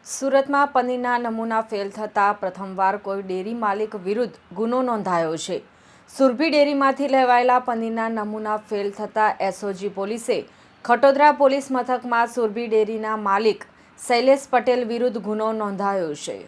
સુરતમાં પનીરના નમૂના ફેલ થતાં પ્રથમવાર કોઈ ડેરી માલિક વિરુદ્ધ ગુનો નોંધાયો છે। સુરભી ડેરીમાંથી લેવાયેલા પનીરના નમૂના ફેલ થતાં એસઓજી પોલીસે ખટોદરા પોલીસ મથકમાં સુરભી ડેરીના માલિક શૈલેષ પટેલ વિરુદ્ધ ગુનો નોંધાયો છે।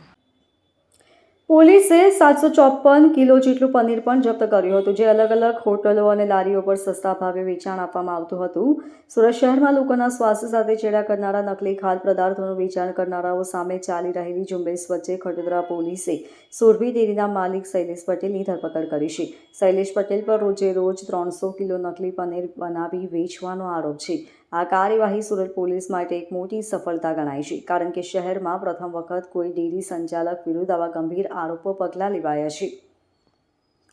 પોલીસે 754 કિલો જેટલું પનીર પણ જપ્ત કર્યું હતું, જે અલગ અલગ હોટલો અને લારીઓ પર સસ્તા ભાવે વેચાણ આપવામાં આવતું હતું। સુરત શહેરમાં લોકોના સ્વાસ્થ્ય સાથે ચેડા કરનારા નકલી ખાદ્ય પદાર્થોનું વેચાણ કરનારાઓ સામે ચાલી રહેલી ઝુંબેશ વચ્ચે ખટોદરા પોલીસે સુરભી ડેરીના માલિક શૈલેષ પટેલની ધરપકડ કરી છે। શૈલેષ પટેલ પર રોજે રોજ 300 કિલો નકલી પનીર બનાવી વેચવાનો આરોપ છે। આ કાર્યવાહી સુરત પોલીસ માટે એક મોટી સફળતા ગણાય છે, કારણ કે શહેરમાં પ્રથમ વખત કોઈ ડેરી સંચાલક વિરુદ્ધ આવા ગંભીર આરોપો પગલાં લેવાયા છે।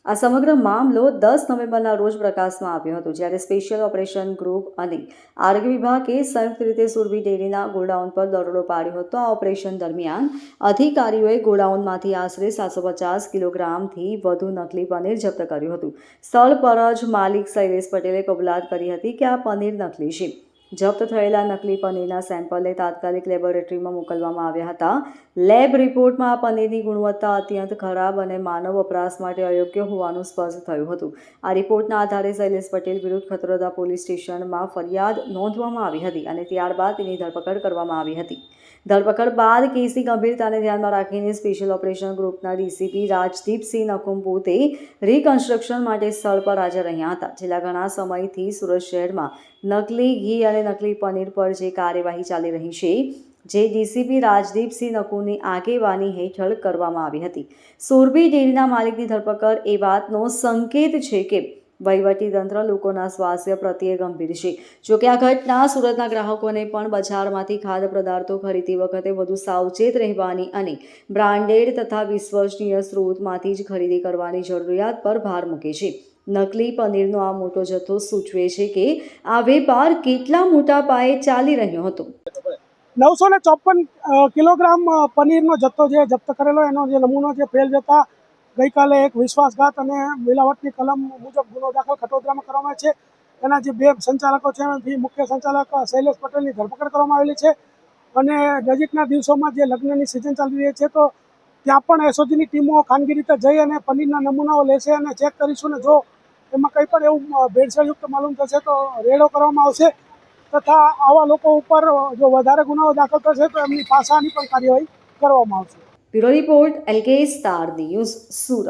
આ સમગ્ર મામલો 10 નવેમ્બરના રોજ પ્રકાશમાં આવ્યો હતો, જ્યારે સ્પેશિયલ ઓપરેશન ગ્રુપ અને આરોગ્ય વિભાગે સંયુક્ત રીતે સુરભી ડેરીના ગોડાઉન પર દરોડો પાડ્યો હતો। આ ઓપરેશન દરમિયાન અધિકારીઓએ ગોડાઉનમાંથી આશરે 750 કિલોગ્રામથી વધુ નકલી પનીર જપ્ત કર્યું હતું। સ્થળ પર જ માલિક શૈલેષ પટેલે કબૂલાત કરી હતી કે આ પનીર નકલી છે। જપ્ત થયેલા નકલી પનીરના સેમ્પલને તાત્કાલિક લેબોરેટરીમાં મોકલવામાં આવ્યા હતા। લેબ રિપોર્ટમાં આ પનીરની ગુણવત્તા અત્યંત ખરાબ અને માનવ વપરાશ માટે અયોગ્ય હોવાનું સ્પષ્ટ થયું હતું। આ રિપોર્ટના આધારે શૈલેષ પટેલ વિરુદ્ધ ખટોદરા પોલીસ સ્ટેશનમાં ફરિયાદ નોંધવામાં આવી હતી અને ત્યારબાદ તેની ધરપકડ કરવામાં આવી હતી। ધરપકડ બાદ કેસની ગંભીરતાને ધ્યાનમાં રાખીને સ્પેશિયલ ઓપરેશન ગ્રુપના ડીસીપી રાજદીપસિંહ નકુમ પોતે રિકન્સ્ટ્રક્શન માટે સ્થળ પર હાજર રહ્યા હતા। છેલ્લા ઘણા સમયથી સુરત શહેરમાં નકલી ઘી અને નકલી પનીર પર જે કાર્યવાહી ચાલી રહી છે, જે ડીસીપી રાજદીપસિંહ નકુમની આગેવાની હેઠળ કરવામાં આવી હતી। સુરભી ડેરીના માલિકની ધરપકડ એ વાતનો સંકેત છે કે વહીવટીતંત્ર લોકોના સ્વાસ્થ્ય પ્રત્યે ગંભીર છે। જોકે આ ઘટના સુરતના ગ્રાહકોને પણ બજારમાંથી ખાદ્ય પદાર્થો ખરીદતી વખતે વધુ સાવચેત રહેવાની અને બ્રાન્ડેડ તથા વિશ્વસનીય સ્ત્રોતમાંથી જ ખરીદી કરવાની જરૂરિયાત પર ભાર મૂકે છે। નકલી પનીરનો આ મોટો જથ્થો સૂચવે છે કે આ વેપાર કેટલા મોટા પાયે ચાલી રહ્યો હતો। 954 કિલોગ્રામ પનીરનો જથ્થો જે જપ્ત કરેલો, એનો જે નમૂનો જે ફેલ જતા ગઈકાલે એક વિશ્વાસઘાત અને મિલાવટની કલમ મુજબ ગુનો દાખલ ખટોદરામાં કરવામાં છે। એના જે 2 સંચાલકો છે, એમાંથી મુખ્ય સંચાલક શૈલેષ પટેલની ધરપકડ કરવામાં આવેલી છે અને નજીકના દિવસોમાં જે લગ્નની સિઝન ચાલી રહી છે, તો ત્યાં પણ એસઓજીની ટીમો ખાનગી રીતે જઈ અને પનીરના નમૂનાઓ લેશે અને ચેક કરીશું, ને જો એમાં કંઈ પણ એવું ભેળસેળયુક્ત માલુમ થશે તો રેડો કરવામાં આવશે તથા આવા લોકો ઉપર જો વધારે ગુનાઓ દાખલ થશે તો એમની પાસાની પણ કાર્યવાહી કરવામાં આવશે। Bureau report, LK star news, Surat.